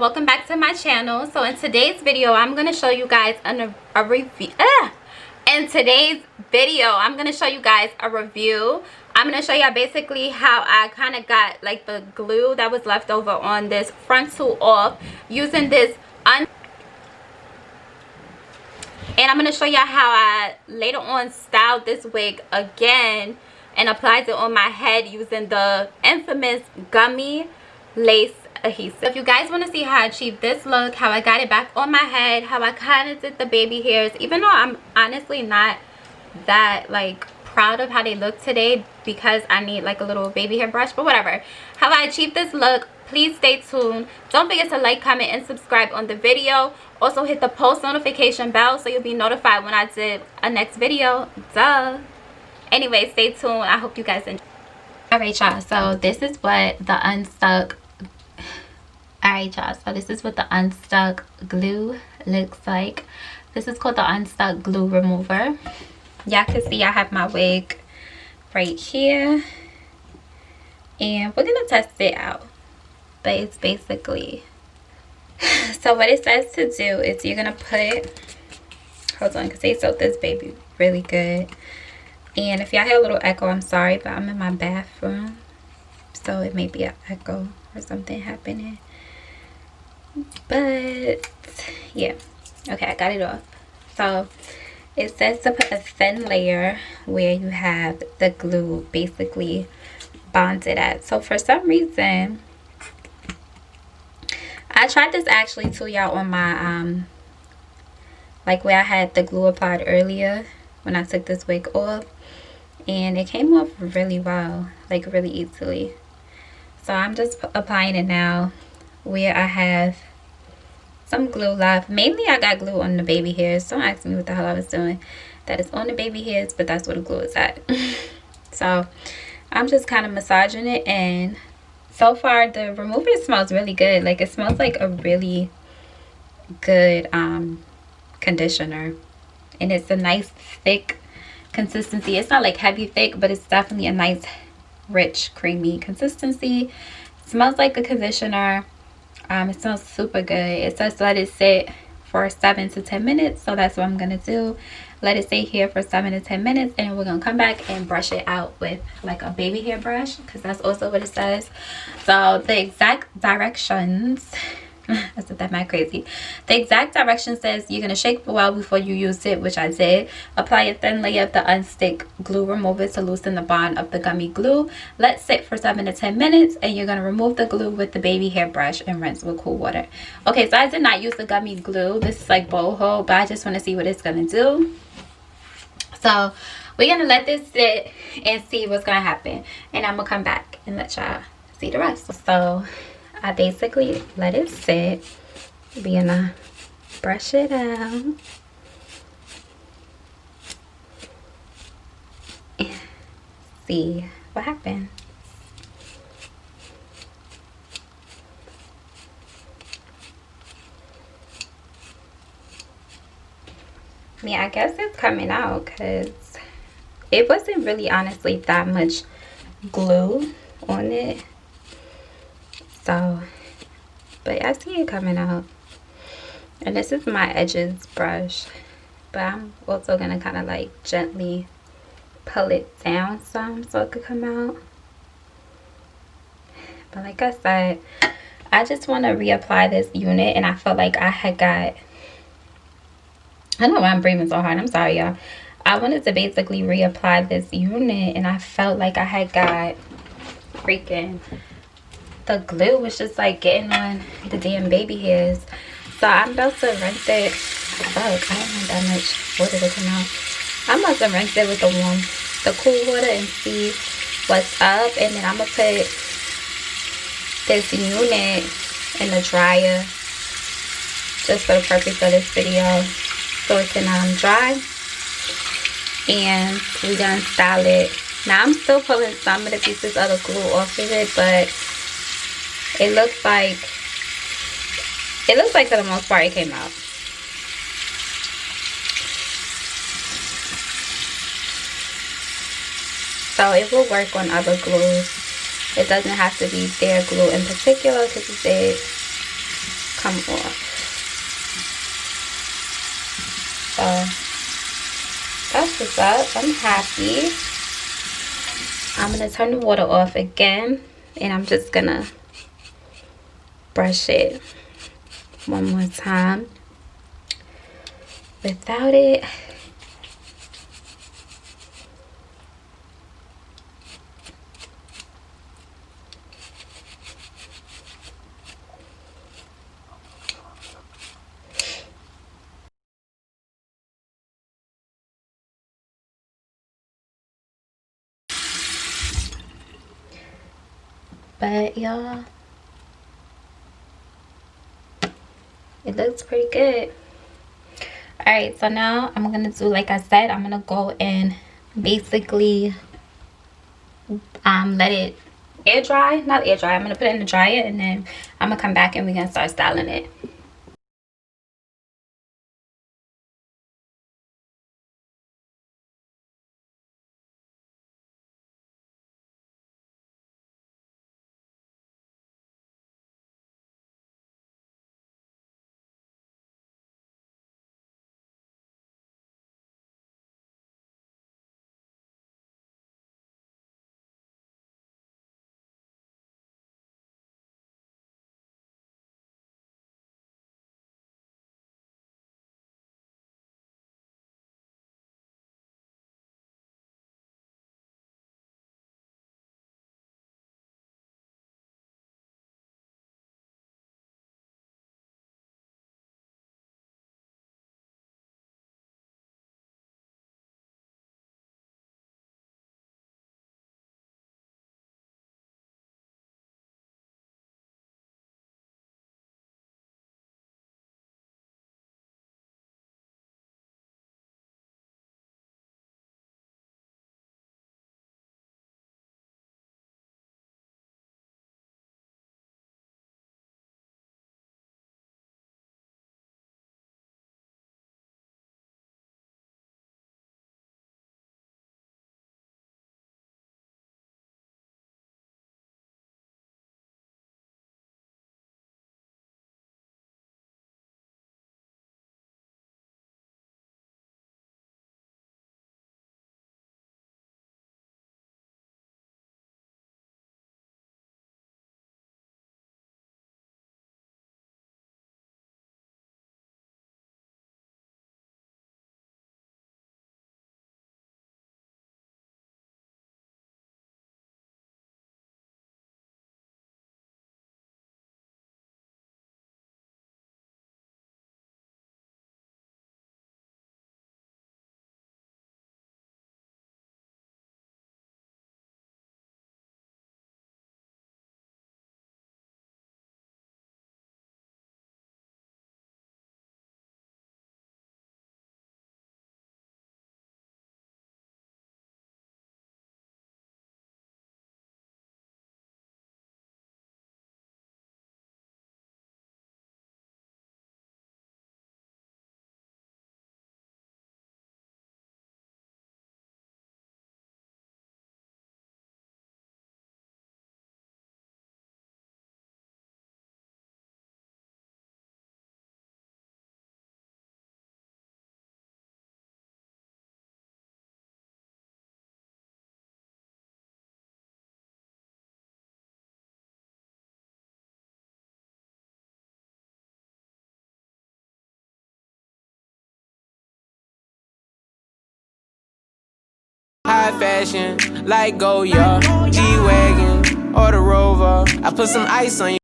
welcome back to my channel. So in today's video I'm going to show you guys a review. In today's video I'm going to show you guys a review. I'm going to show you basically how I kind of got like the glue that was left over on this front tool off using this and I'm going to show you how I later on styled this wig again and applied it on my head using the infamous Gummy lace adhesive. If you guys want to see how I achieved this look, how I got it back on my head, how I kind of did the baby hairs, even though I'm honestly not that like proud of how they look today because I need like a little baby hair brush, but whatever, how I achieved this look, please stay tuned. Don't forget to like, comment, and subscribe on the video. Also hit the post notification bell so you'll be notified when I did a next video. Duh. Anyway, stay tuned. I hope you guys enjoy. Alright y'all, so this is what the Unstuck Unstuck glue looks like. This is called the Unstuck Glue Remover. Y'all can see I have my wig right here. And we're going to test it out. But it's basically... So what it says to do is you're going to put... Hold on, because they soaked this baby really good. And if y'all hear a little echo, I'm sorry, but I'm in my bathroom. So it may be an echo or something happening. But, yeah. Okay, I got it off. So, it says to put a thin layer where you have the glue basically bonded at. So, for some reason, I tried this actually too, y'all, on my, like where I had the glue applied earlier when I took this wig off. And it came off really well, like really easily. So I'm just applying it now where I have some glue left. Mainly I got glue on the baby hairs. Don't ask me what the hell I was doing. That is on the baby hairs, but that's where the glue is at. So I'm just kind of massaging it, and so far the remover smells really good. Like it smells like a really good conditioner, and it's a nice thick consistency. It's not like heavy thick, but it's definitely a nice rich creamy consistency. It smells like a conditioner. It smells super good. It says let it sit for 7 to 10 minutes, so that's what I'm gonna do. Let it stay here for 7 to 10 minutes, and we're gonna come back and brush it out with like a baby hair brush, because that's also what it says. So the exact directions, I said that mad crazy. The exact direction says you're going to shake well before you use it, which I did. Apply a thin layer of the Unstuck Glue Remover to loosen the bond of the gummy glue. Let sit for 7 to 10 minutes, and you're going to remove the glue with the baby hair brush and rinse with cool water. Okay, so I did not use the gummy glue. This is like boho, but I just want to see what it's going to do. So we're going to let this sit and see what's going to happen. And I'm going to come back and let y'all see the rest. So I basically let it sit. We're gonna brush it out and see what happens. Yeah, I guess it's coming out because it wasn't really honestly that much glue on it. So, but I see it coming out. And this is my edges brush. But I'm also going to kind of like gently pull it down some so it could come out. But like I said, I just want to reapply this unit. And I felt like I had got... I don't know why I'm breathing so hard. I'm sorry, y'all. I wanted to basically reapply this unit. And I felt like I had got freaking... the glue was just like getting on the damn baby hairs. So I'm about to rinse it. Oh, I don't want that much water to come out. I'm about to rinse it with the cool water and see what's up. And then I'm gonna put this unit in the dryer just for the purpose of this video, so it can dry. And we're gonna style it. Now I'm still pulling some of the pieces of the glue off of it, but it looks like for the most part it came out. So it will work on other glues. It doesn't have to be their glue in particular, because it did come off. So that's what's up. I'm happy. I'm gonna turn the water off again, and I'm just gonna brush it one more time without it. But y'all, it looks pretty good. All right, so now I'm gonna do, like I said, I'm gonna go and basically let it air dry. Not air dry, I'm gonna put it in the dryer, and then I'm gonna come back and we're gonna start styling it. High fashion, like Goya, G-Wagon, or the Rover. I put some ice on you.